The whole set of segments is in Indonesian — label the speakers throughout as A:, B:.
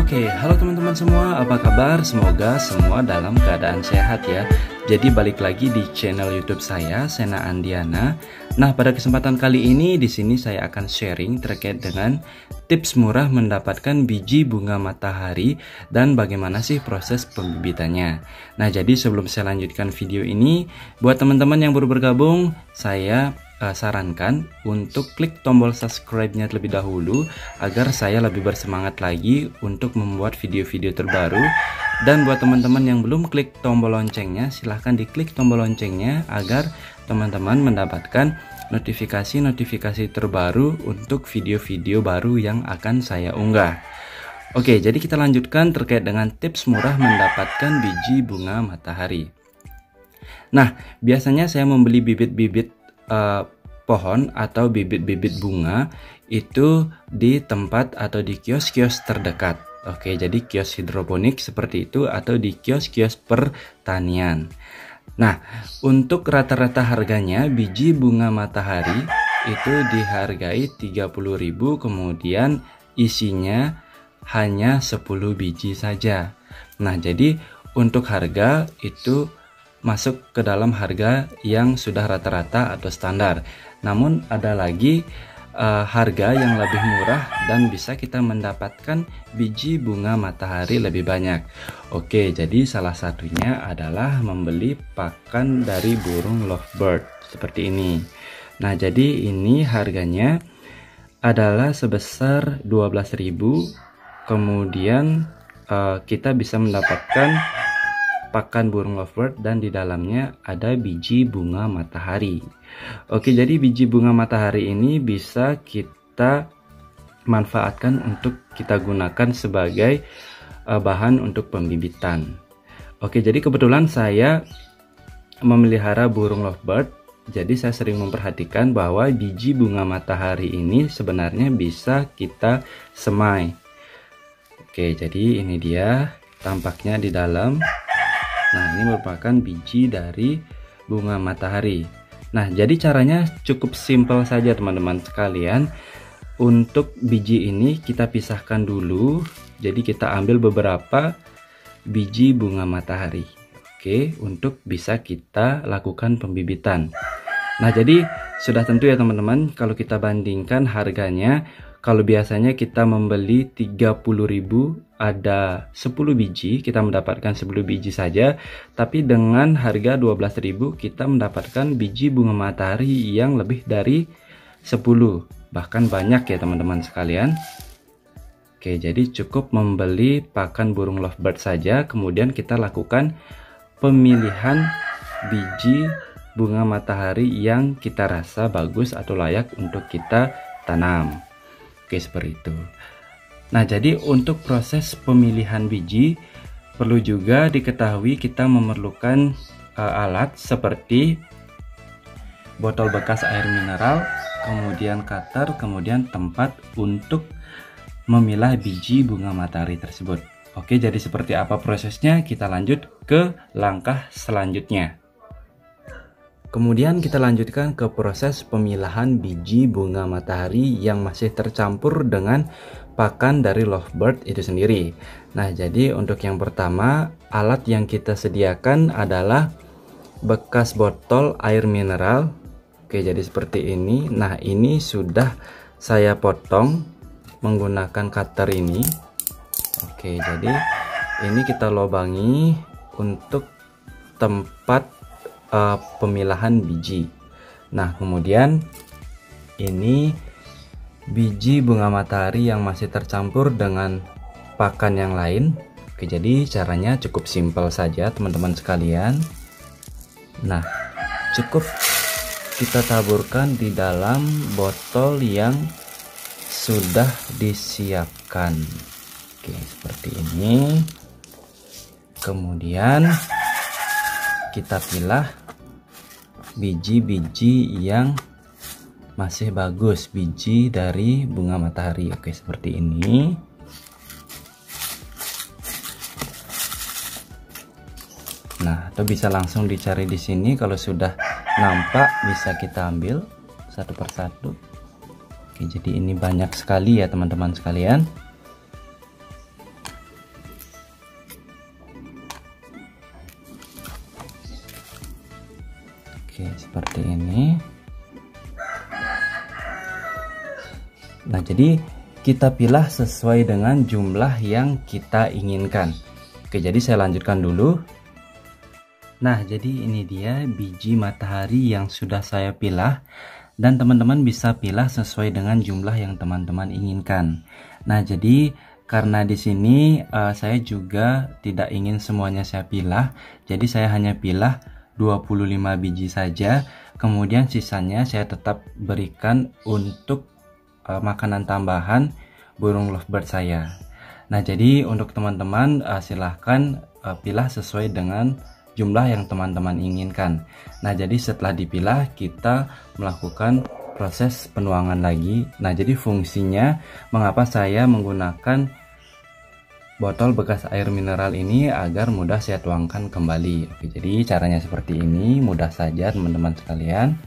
A: Oke, halo teman-teman semua, apa kabar? Semoga semua dalam keadaan sehat ya. Jadi balik lagi di channel YouTube saya, Sena Andiana. Nah, pada kesempatan kali ini di sini saya akan sharing terkait dengan tips murah mendapatkan biji bunga matahari dan bagaimana sih proses pembibitannya. Nah, jadi sebelum saya lanjutkan video ini, buat teman-teman yang baru bergabung, saya sarankan untuk klik tombol subscribe-nya terlebih dahulu agar saya lebih bersemangat lagi untuk membuat video-video terbaru. Dan buat teman-teman yang belum klik tombol loncengnya, silahkan diklik tombol loncengnya agar teman-teman mendapatkan notifikasi-notifikasi terbaru untuk video-video baru yang akan saya unggah. Oke, jadi kita lanjutkan terkait dengan tips murah mendapatkan biji bunga matahari. Nah, biasanya saya membeli bibit-bibit pohon atau bibit-bibit bunga itu di tempat atau di kios-kios terdekat. Oke, jadi kios hidroponik seperti itu atau di kios-kios pertanian. Nah, untuk rata-rata harganya biji bunga matahari itu dihargai 30.000, kemudian isinya hanya 10 biji saja. Nah, jadi untuk harga itu masuk ke dalam harga yang sudah rata-rata atau standar. Namun ada lagi harga yang lebih murah dan bisa kita mendapatkan biji bunga matahari lebih banyak. Oke, jadi salah satunya adalah membeli pakan dari burung lovebird seperti ini. Nah, jadi ini harganya adalah sebesar 12.000. Kemudian kita bisa mendapatkan pakan burung lovebird dan di dalamnya ada biji bunga matahari. Oke, jadi biji bunga matahari ini bisa kita manfaatkan untuk kita gunakan sebagai bahan untuk pembibitan. Oke, jadi kebetulan saya memelihara burung lovebird, jadi saya sering memperhatikan bahwa biji bunga matahari ini sebenarnya bisa kita semai. Oke, jadi ini dia tampaknya di dalam. Nah, ini merupakan biji dari bunga matahari. Nah, jadi caranya cukup simpel saja teman-teman sekalian. Untuk biji ini kita pisahkan dulu. Jadi kita ambil beberapa biji bunga matahari. Oke, untuk bisa kita lakukan pembibitan. Nah, jadi sudah tentu ya teman-teman, kalau kita bandingkan harganya, kalau biasanya kita membeli 30.000 ada 10 biji, kita mendapatkan 10 biji saja, tapi dengan harga 12.000 kita mendapatkan biji bunga matahari yang lebih dari 10, bahkan banyak ya teman-teman sekalian. Oke, jadi cukup membeli pakan burung lovebird saja, kemudian kita lakukan pemilihan biji bunga matahari yang kita rasa bagus atau layak untuk kita tanam. Oke, seperti itu. Nah, jadi untuk proses pemilihan biji perlu juga diketahui kita memerlukan alat seperti botol bekas air mineral, kemudian cutter, kemudian tempat untuk memilah biji bunga matahari tersebut. Oke, jadi seperti apa prosesnya? Kita lanjut ke langkah selanjutnya. Kemudian kita lanjutkan ke proses pemilahan biji bunga matahari yang masih tercampur dengan pakan dari lovebird itu sendiri. Nah, jadi untuk yang pertama, alat yang kita sediakan adalah bekas botol air mineral. Oke, jadi seperti ini. Nah, ini sudah saya potong menggunakan cutter ini. Oke, jadi ini kita lobangi untuk tempat pemilahan biji. Nah, kemudian ini biji bunga matahari yang masih tercampur dengan pakan yang lain. Oke, jadi caranya cukup simpel saja teman-teman sekalian. Nah, cukup kita taburkan di dalam botol yang sudah disiapkan. Oke, seperti ini. Kemudian kita pilah biji-biji yang masih bagus, biji dari bunga matahari. Oke, seperti ini. Nah, atau bisa langsung dicari di sini. Kalau sudah nampak bisa kita ambil satu persatu. Oke, jadi ini banyak sekali ya teman-teman sekalian. Oke, seperti ini. Nah, jadi kita pilih sesuai dengan jumlah yang kita inginkan. Oke, jadi saya lanjutkan dulu. Nah, jadi ini dia biji matahari yang sudah saya pilih, dan teman-teman bisa pilih sesuai dengan jumlah yang teman-teman inginkan. Nah, jadi karena di sini saya juga tidak ingin semuanya saya pilih, jadi saya hanya pilih 25 biji saja. Kemudian sisanya saya tetap berikan untuk makanan tambahan burung lovebird saya. Nah, jadi untuk teman-teman silahkan pilih sesuai dengan jumlah yang teman-teman inginkan. Nah, jadi setelah dipilah kita melakukan proses penuangan lagi. Nah, jadi fungsinya mengapa saya menggunakan botol bekas air mineral ini agar mudah saya tuangkan kembali. Oke, jadi caranya seperti ini, mudah saja teman-teman sekalian.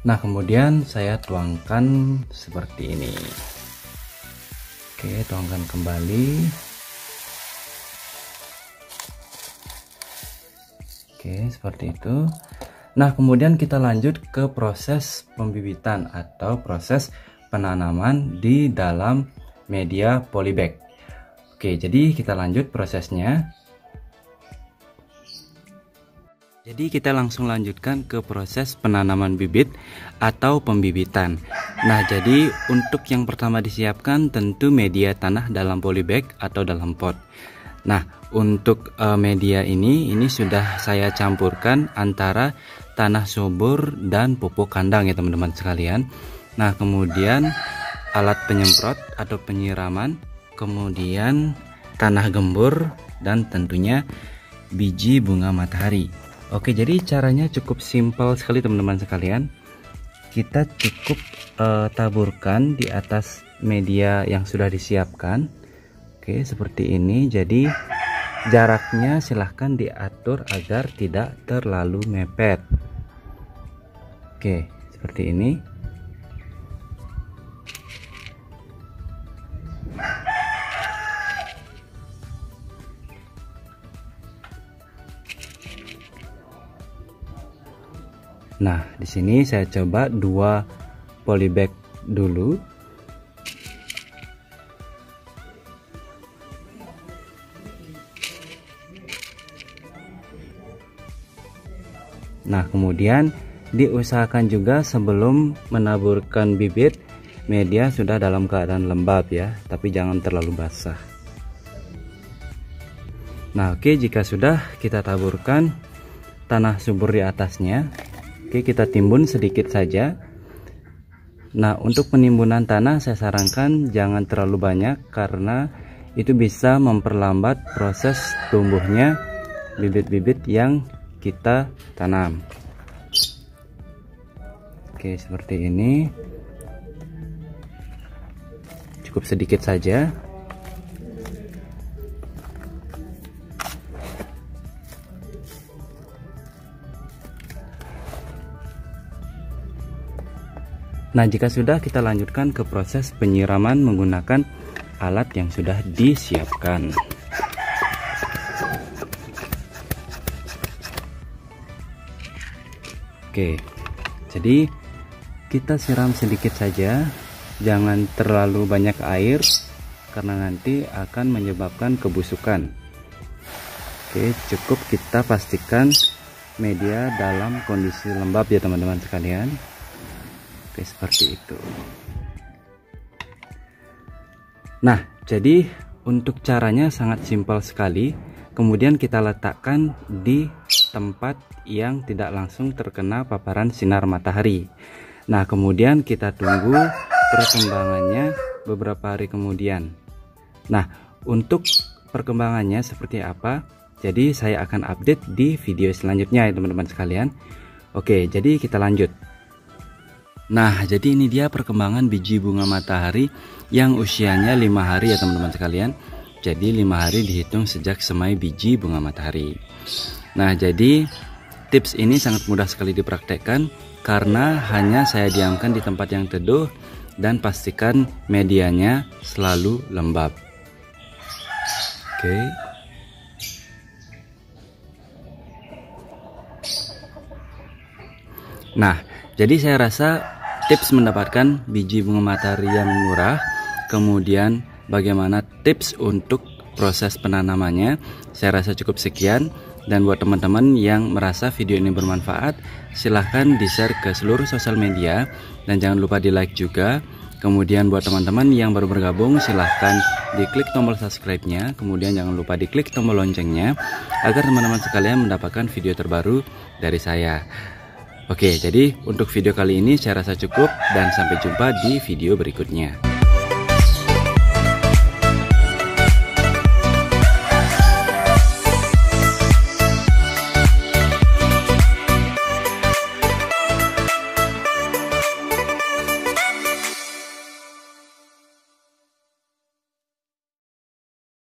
A: Nah, kemudian saya tuangkan seperti ini. Oke, tuangkan kembali. Oke, seperti itu. Nah, kemudian kita lanjut ke proses pembibitan atau proses penanaman di dalam media polybag. Oke, jadi kita lanjut prosesnya. Jadi kita langsung lanjutkan ke proses penanaman bibit atau pembibitan. Nah, jadi untuk yang pertama disiapkan tentu media tanah dalam polybag atau dalam pot. Nah, untuk media ini sudah saya campurkan antara tanah subur dan pupuk kandang ya teman-teman sekalian. Nah, kemudian alat penyemprot atau penyiraman, kemudian tanah gembur, dan tentunya biji bunga matahari. Oke, jadi caranya cukup simpel sekali teman-teman sekalian. Kita cukup taburkan di atas media yang sudah disiapkan. Oke, seperti ini. Jadi jaraknya silahkan diatur agar tidak terlalu mepet. Oke, seperti ini. Nah, di sini saya coba 2 polybag dulu. Nah, kemudian diusahakan juga sebelum menaburkan bibit, media sudah dalam keadaan lembab ya, tapi jangan terlalu basah. Nah, oke, jika sudah kita taburkan tanah subur di atasnya. Oke, kita timbun sedikit saja. Nah, untuk penimbunan tanah saya sarankan jangan terlalu banyak karena itu bisa memperlambat proses tumbuhnya bibit-bibit yang kita tanam. Oke, seperti ini. Cukup sedikit saja. Nah, jika sudah, kita lanjutkan ke proses penyiraman menggunakan alat yang sudah disiapkan. Oke, jadi kita siram sedikit saja, jangan terlalu banyak air karena nanti akan menyebabkan kebusukan. Oke, cukup kita pastikan media dalam kondisi lembab ya teman-teman sekalian. Oke, seperti itu. Nah, jadi untuk caranya sangat simpel sekali. Kemudian kita letakkan di tempat yang tidak langsung terkena paparan sinar matahari. Nah, kemudian kita tunggu perkembangannya beberapa hari kemudian. Nah, untuk perkembangannya seperti apa? Jadi saya akan update di video selanjutnya ya teman-teman sekalian. Oke, jadi kita lanjut. Nah, jadi ini dia perkembangan biji bunga matahari yang usianya 5 hari ya teman-teman sekalian. Jadi 5 hari dihitung sejak semai biji bunga matahari. Nah, jadi tips ini sangat mudah sekali dipraktekkan karena hanya saya diamkan di tempat yang teduh dan pastikan medianya selalu lembab. Oke. Nah, jadi saya rasa tips mendapatkan biji bunga matahari yang murah, kemudian bagaimana tips untuk proses penanamannya, saya rasa cukup sekian. Dan buat teman-teman yang merasa video ini bermanfaat, silahkan di-share ke seluruh sosial media dan jangan lupa di-like juga. Kemudian buat teman-teman yang baru bergabung, silahkan diklik tombol subscribe-nya, kemudian jangan lupa diklik tombol loncengnya agar teman-teman sekalian mendapatkan video terbaru dari saya. Oke, jadi untuk video kali ini saya rasa cukup dan sampai jumpa di video berikutnya.